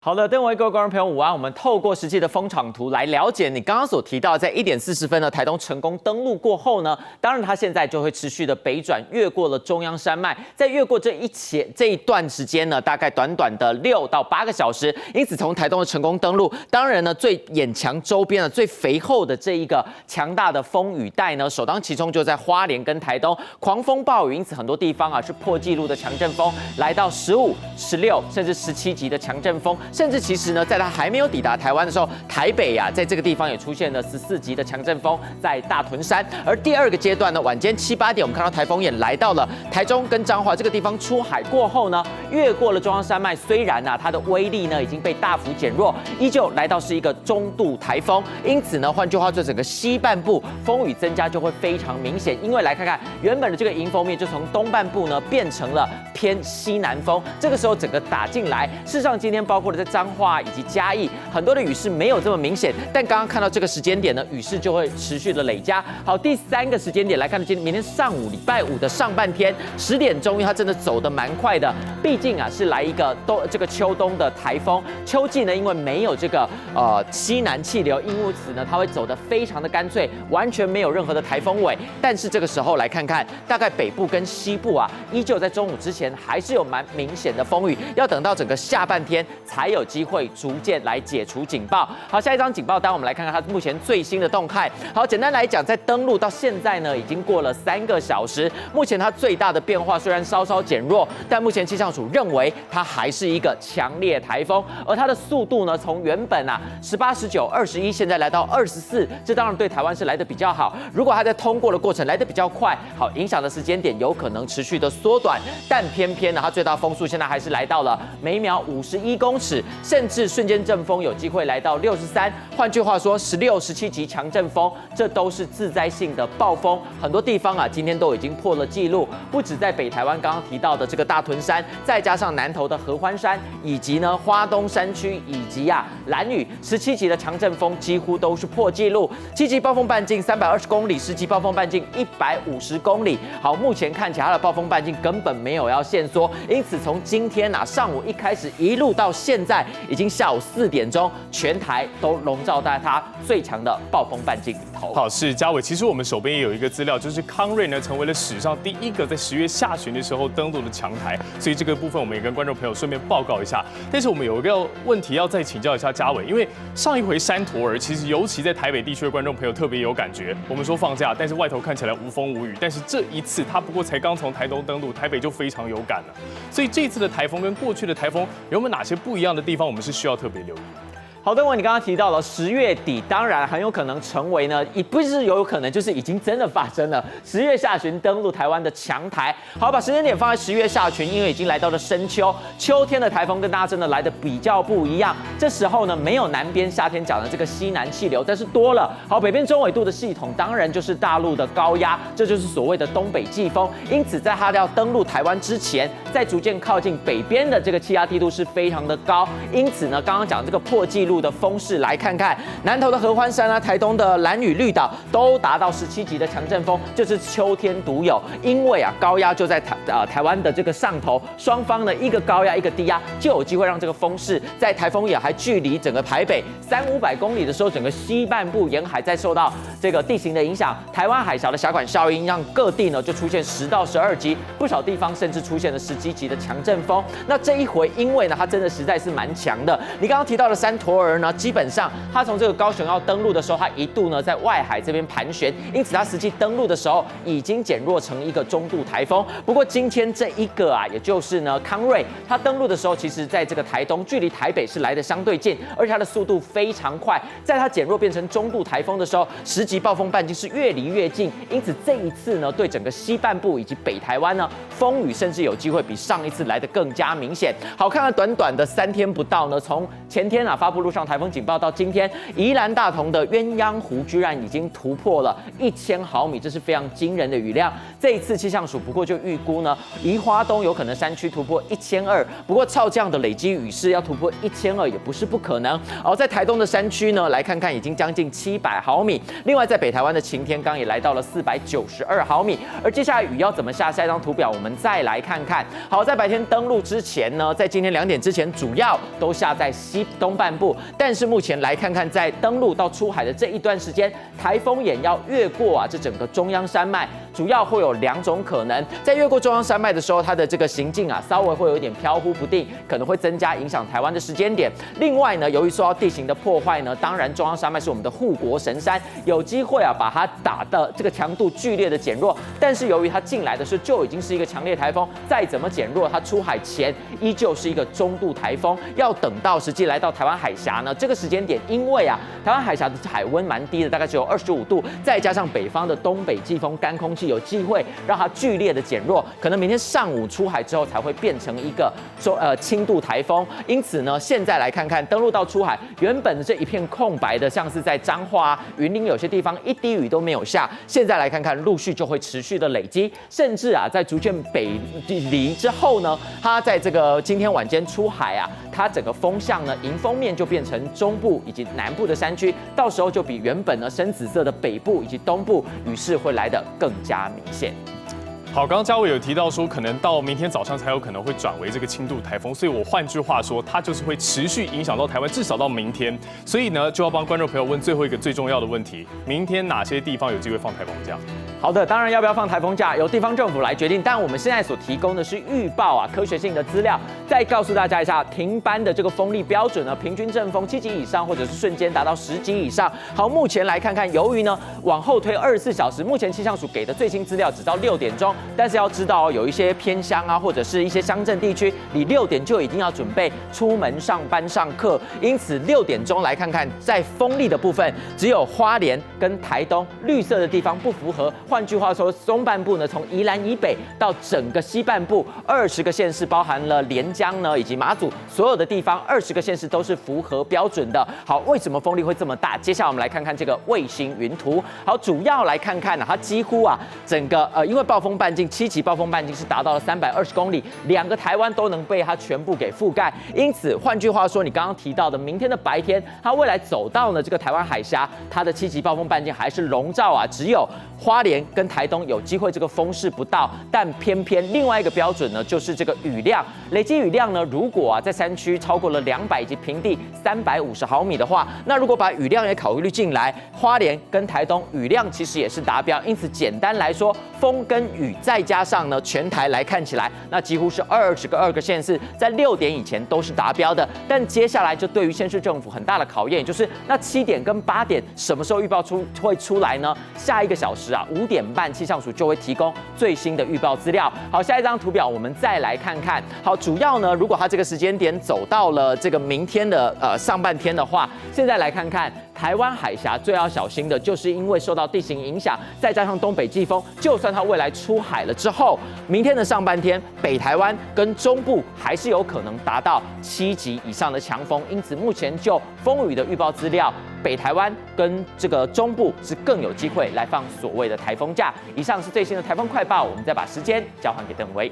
好的，各位观众朋友午安。我们透过实际的风场图来了解你刚刚所提到，在1点40分呢，台东成功登陆过后呢，当然它现在就会持续的北转，越过了中央山脉，在越过这一段时间呢，大概短短的6到8个小时。因此，从台东的成功登陆，当然呢，最眼墙周边的最肥厚的这一个强大的风雨带呢，首当其冲就在花莲跟台东，狂风暴雨，因此很多地方啊是破纪录的强阵风，来到15、16甚至17级的强阵风。甚至其实呢，在它还没有抵达台湾的时候，台北啊，在这个地方也出现了14级的强阵风，在大屯山。而第二个阶段呢，晚间7、8点，我们看到台风也来到了台中跟彰化这个地方出海过后呢，越过了中央山脉。虽然啊，它的威力呢已经被大幅减弱，依旧来到是一个中度台风。因此呢，换句话说，整个西半部风雨增加就会非常明显。因为来看看原本的这个迎风面，就从东半部呢变成了偏西南风，这个时候整个打进来。事实上，今天包括了在彰化以及嘉义，很多的雨势没有这么明显，但刚刚看到这个时间点呢，雨势就会持续的累加。好，第3个时间点来看，明天上午礼拜5的上半天10点钟，因为它真的走得蛮快的，毕竟啊是来一个这个秋冬的台风。秋季呢，因为没有这个西南气流，因此呢它会走得非常的干脆，完全没有任何的台风尾。但是这个时候来看看，大概北部跟西部啊，依旧在中午之前还是有蛮明显的风雨，要等到整个下半天才有机会逐渐来解除警报。好，下一张警报单，我们来看看它目前最新的动态。好，简单来讲，在登陆到现在呢，已经过了3个小时。目前它最大的变化虽然稍稍减弱，但目前气象署认为它还是一个强烈台风，而它的速度呢，从原本啊18、19、21，现在来到24，这当然对台湾是来得比较好。如果它在通过的过程来得比较快，好，影响的时间点有可能持续的缩短，但偏偏呢，它最大风速现在还是来到了每秒51公尺，甚至瞬间阵风有机会来到63。换句话说，16、17级强阵风，这都是自灾性的暴风。很多地方啊，今天都已经破了纪录，不止在北台湾刚刚提到的这个大屯山，再加上南投的合欢山，以及呢花东山区以及兰屿17级的强阵风，几乎都是破纪录。7级暴风半径320公里，10级暴风半径150公里。好，目前看起来它的暴风半径根本没有要限缩，因此从今天上午一开始一路到现在，已经下午4点钟，全台都笼罩在它最强的暴风半径里头。好，是嘉伟。其实我们手边也有一个资料，就是康瑞呢成为了史上第一个在10月下旬的时候登陆的强台，所以这个部分我们也跟观众朋友顺便报告一下。但是我们有一个问题要再请教一下嘉伟，因为上一回山陀儿，其实尤其在台北地区的观众朋友特别有感觉。我们说放假，但是外头看起来无风无雨，但是这一次它不过才刚从台东登陆，台北就非常有感了。所以这次的台风跟过去的台风有没有哪些不一样的地方，我们是需要特别留意的？好的，你刚刚提到了10月底，当然很有可能成为呢，也不是有可能，就是已经真的发生了10月下旬登陆台湾的强台。好，把时间点放在10月下旬，因为已经来到了深秋，秋天的台风跟大家真的来的比较不一样。这时候呢，没有南边夏天讲的这个西南气流，但是多了好北边中纬度的系统，当然就是大陆的高压，这就是所谓的东北季风。因此，在它要登陆台湾之前，在逐渐靠近北边的这个气压低度是非常的高。因此呢，刚刚讲这个破纪录的风势，来看看南投的合欢山台东的兰屿绿岛都达到17级的强阵风，这是秋天独有。因为高压就在台湾的这个上头，双方呢一个高压一个低压，就有机会让这个风势在台风眼还距离整个台北300-500公里的时候，整个西半部沿海在受到这个地形的影响，台湾海峡的峡管效应，让各地呢就出现10到12级，不少地方甚至出现了17级的强阵风。那这一回，因为呢它真的实在是蛮强的，你刚刚提到的山陀儿呢，基本上它从这个高雄要登陆的时候，它一度呢在外海这边盘旋，因此它实际登陆的时候已经减弱成一个中度台风。不过今天这一个也就是呢康瑞，它登陆的时候，其实在这个台东距离台北是来的相对近，而且它的速度非常快。在它减弱变成中度台风的时候，10级暴风半径是越离越近，因此这一次呢，对整个西半部以及北台湾呢，风雨甚至有机会比上一次来的更加明显。好，看看短短的3天不到呢，从前天发布路上台风警报到今天，宜兰大同的鸳鸯湖居然已经突破了1000毫米，这是非常惊人的雨量。这一次气象署不过就预估呢，宜花东有可能山区突破1200，不过照这样的累积雨势要突破1200也不是不可能。而在台东的山区呢，来看看已经将近700毫米。另外在北台湾的擎天岗也来到了492毫米。而接下来雨要怎么下？下一张图表我们再来看看。好，在白天登陆之前呢，在今天2点之前，主要都下在西东半部。但是目前来看看，在登陆到出海的这一段时间，台风眼要越过这整个中央山脉，主要会有2种可能。在越过中央山脉的时候，它的这个行进稍微会有一点飘忽不定，可能会增加影响台湾的时间点。另外呢，由于受到地形的破坏呢，当然中央山脉是我们的护国神山，有机会把它打的这个强度剧烈的减弱。但是由于它进来的时候就已经是一个强烈台风，再怎么减弱，它出海前依旧是一个中度台风。要等到实际来到台湾海峡呢，这个时间点，因为台湾海峡的海温蛮低的，大概只有25度，再加上北方的东北季风干空气有机会让它剧烈的减弱，可能明天上午出海之后才会变成一个轻度台风。因此呢，现在来看看登陆到出海，原本这一片空白的，像是在彰化、云林有些地方一滴雨都没有下，现在来看看陆续就会持续的累积，甚至在逐渐北离之后呢，它在这个今天晚间出海它整个风向呢，迎风面就变成中部以及南部的山区，到时候就比原本呢深紫色的北部以及东部雨势会来得更加明显。好，刚刚嘉伟有提到说，可能到明天早上才有可能会转为这个轻度台风，所以我换句话说，它就是会持续影响到台湾，至少到明天。所以呢，就要帮观众朋友问最后一个最重要的问题：明天哪些地方有机会放台风假？好的，当然要不要放台风假，由地方政府来决定。但我们现在所提供的是预报科学性的资料。再告诉大家一下，停班的这个风力标准呢，平均阵风7级以上，或者是瞬间达到10级以上。好，目前来看看，由于呢往后推24小时，目前气象署给的最新资料只到6点钟，但是要知道有一些偏乡或者是一些乡镇地区，你6点就已经要准备出门上班上课，因此6点钟来看看，在风力的部分，只有花莲跟台东绿色的地方不符合。换句话说，东半部呢，从宜兰以北到整个西半部20个县市，包含了连江呢以及马祖所有的地方，20个县市都是符合标准的。好，为什么风力会这么大？接下来我们来看看这个卫星云图。好，主要来看看它几乎整个因为暴风半径7级暴风半径是达到了320公里，2个台湾都能被它全部给覆盖。因此，换句话说，你刚刚提到的明天的白天，它未来走到呢这个台湾海峡，它的7级暴风半径还是笼罩只有花莲跟台东有机会这个风势不到，但偏偏另外一个标准呢，就是这个雨量，累积雨量呢，如果在山区超过了200以及平地350毫米的话，那如果把雨量也考虑进来，花莲跟台东雨量其实也是达标。因此，简单来说，风跟雨再加上呢，全台来看起来，那几乎是22个县市在6点以前都是达标的。但接下来就对于县市政府很大的考验，就是那7点跟8点什么时候预报会出来呢？下一个小时5点半，气象署就会提供最新的预报资料。好，下一张图表我们再来看看。好，主要呢，如果它这个时间点走到了这个明天的上半天的话，现在来看看台湾海峡最要小心的，就是因为受到地形影响，再加上东北季风，就算它未来出海了之后，明天的上半天，北台湾跟中部还是有可能达到7级以上的强风。因此，目前就风雨的预报资料，北台湾跟这个中部是更有机会来放所谓的台风假。以上是最新的台风快报，我们再把时间交还给邓威。